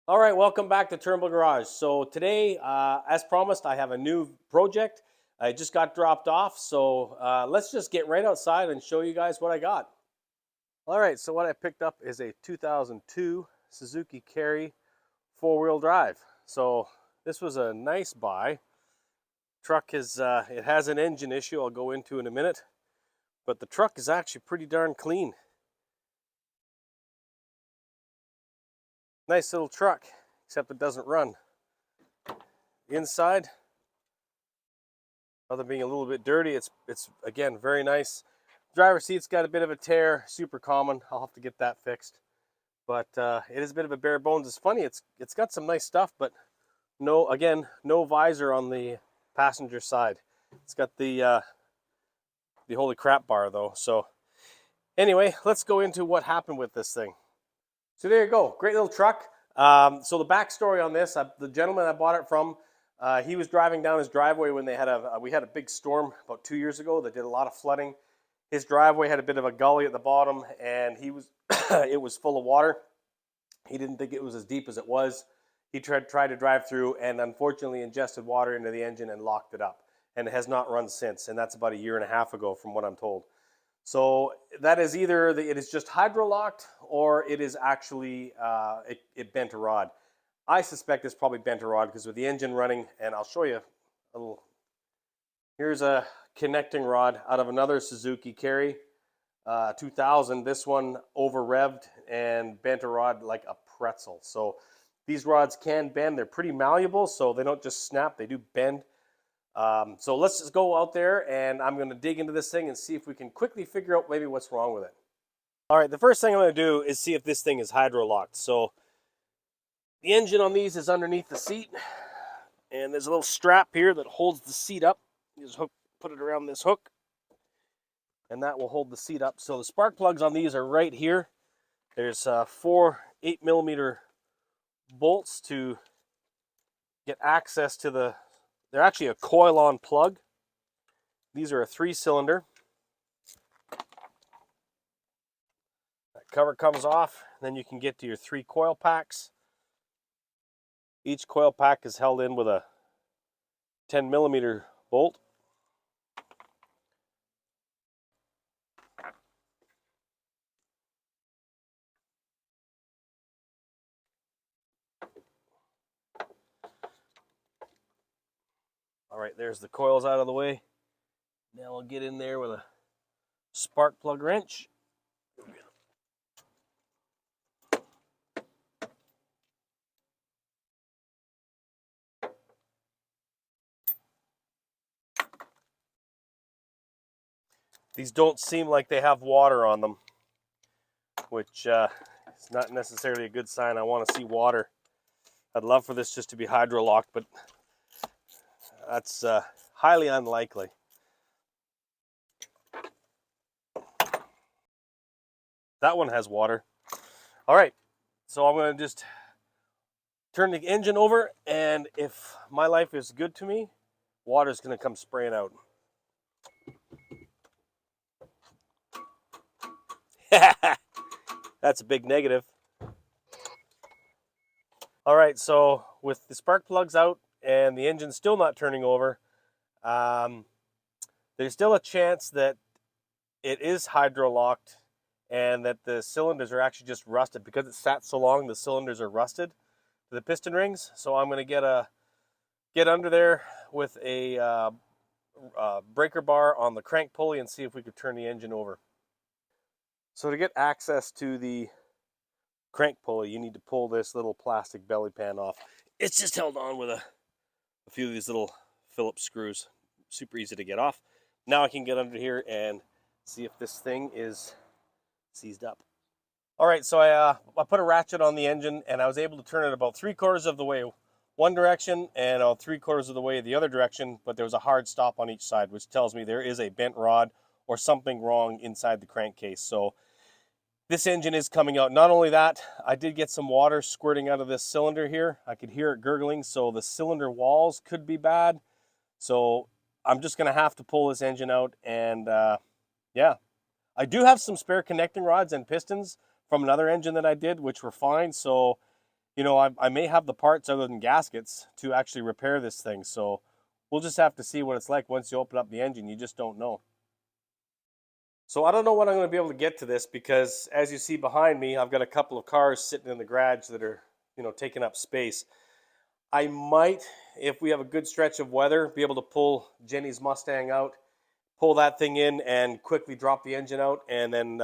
All right, welcome back to Turnbull Garage. So today, as promised, I have a new project. I just got dropped off, so let's just get right outside and show you guys what I got. All right, so what I picked up is a 2002 Suzuki Carry four-wheel drive. So this was a nice buy. Truck is it has an engine issue I'll go into in a minute, but the truck is actually pretty darn clean. Nice little truck, except it doesn't run. Inside, other than being a little bit dirty, it's again very nice. Driver's seat's got a bit of a tear, super common. I'll have to get that fixed. But it is a bit of a bare bones. It's funny, it's got some nice stuff, but no visor on the passenger side. It's got the holy crap bar though. So anyway, let's go into what happened with this thing. So there you go, great little truck. So the backstory on this, the gentleman I bought it from, he was driving down his driveway when we had a big storm about 2 years ago that did a lot of flooding. His driveway had a bit of a gully at the bottom, and it was full of water. He didn't think it was as deep as it was. He tried to drive through, and unfortunately ingested water into the engine and locked it up. And it has not run since, and that's about a year and a half ago from what I'm told. So that is either it is just hydro-locked, or it is actually it bent a rod. I suspect it's probably bent a rod because with the engine running, and I'll show you a little. Here's a connecting rod out of another Suzuki Carry 2000. This one over revved and bent a rod like a pretzel. So these rods can bend. They're pretty malleable, so they don't just snap, they do bend. So let's just go out there, and I'm going to dig into this thing and see if we can quickly figure out maybe what's wrong with it. All right, the first thing I'm going to do is see if this thing is hydro-locked. So the engine on these is underneath the seat, and there's a little strap here that holds the seat up. You just put it around this hook, and that will hold the seat up. So the spark plugs on these are right here. There's 4 8mm bolts to get access to they're actually a coil-on plug. These are a 3-cylinder. That cover comes off, then you can get to your 3 coil packs. Each coil pack is held in with a 10mm bolt. All right, there's the coils out of the way. Now we'll get in there with a spark plug wrench. These don't seem like they have water on them, which is not necessarily a good sign. I want to see water. I'd love for this just to be hydro-locked, but that's highly unlikely. That one has water. All right, so I'm going to just turn the engine over, and if my life is good to me, water's going to come spraying out. That's a big negative. All right, so with the spark plugs out and the engine still not turning over, there's still a chance that it is hydro-locked and that the cylinders are actually just rusted. Because it sat so long, the cylinders are rusted to the piston rings. So I'm going to get under there with a breaker bar on the crank pulley and see if we could turn the engine over. So to get access to the crank pulley, you need to pull this little plastic belly pan off. It's just held on with a few of these little Phillips screws. Super easy to get off. Now I can get under here and see if this thing is seized up. All right, so I put a ratchet on the engine, and I was able to turn it about 3/4 of the way one direction and 3/4 of the way the other direction, but there was a hard stop on each side, which tells me there is a bent rod or something wrong inside the crankcase. So this engine is coming out. Not only that, I did get some water squirting out of this cylinder here. I could hear it gurgling, so the cylinder walls could be bad. So I'm just going to have to pull this engine out, and yeah. I do have some spare connecting rods and pistons from another engine that I did, which were fine. So you know, I may have the parts other than gaskets to actually repair this thing. So we'll just have to see what it's like once you open up the engine. You just don't know. So I don't know when I'm going to be able to get to this because as you see behind me, I've got a couple of cars sitting in the garage that are, you know, taking up space. I might, if we have a good stretch of weather, be able to pull Jenny's Mustang out, pull that thing in and quickly drop the engine out and then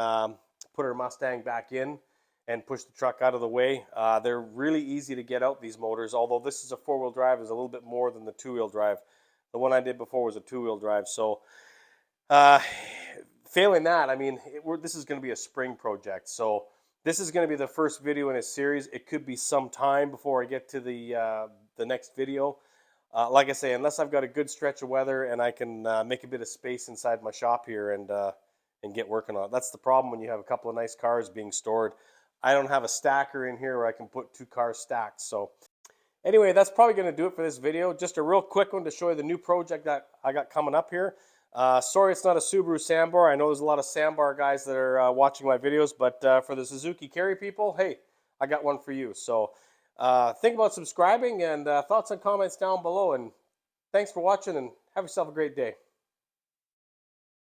put her Mustang back in and push the truck out of the way. They're really easy to get out, these motors, although this is a four-wheel drive, is a little bit more than the two-wheel drive. The one I did before was a two-wheel drive. So uh, failing that, I mean, this is going to be a spring project. So this is going to be the first video in a series. It could be some time before I get to the next video. Like I say, unless I've got a good stretch of weather and I can make a bit of space inside my shop here and get working on it. That's the problem when you have a couple of nice cars being stored. I don't have a stacker in here where I can put two cars stacked. So anyway, that's probably going to do it for this video. Just a real quick one to show you the new project that I got coming up here. Sorry it's not a Subaru Sandbar. I know there's a lot of Sandbar guys that are watching my videos, but for the Suzuki Carry people, hey, I got one for you. So think about subscribing and thoughts and comments down below. And thanks for watching and have yourself a great day.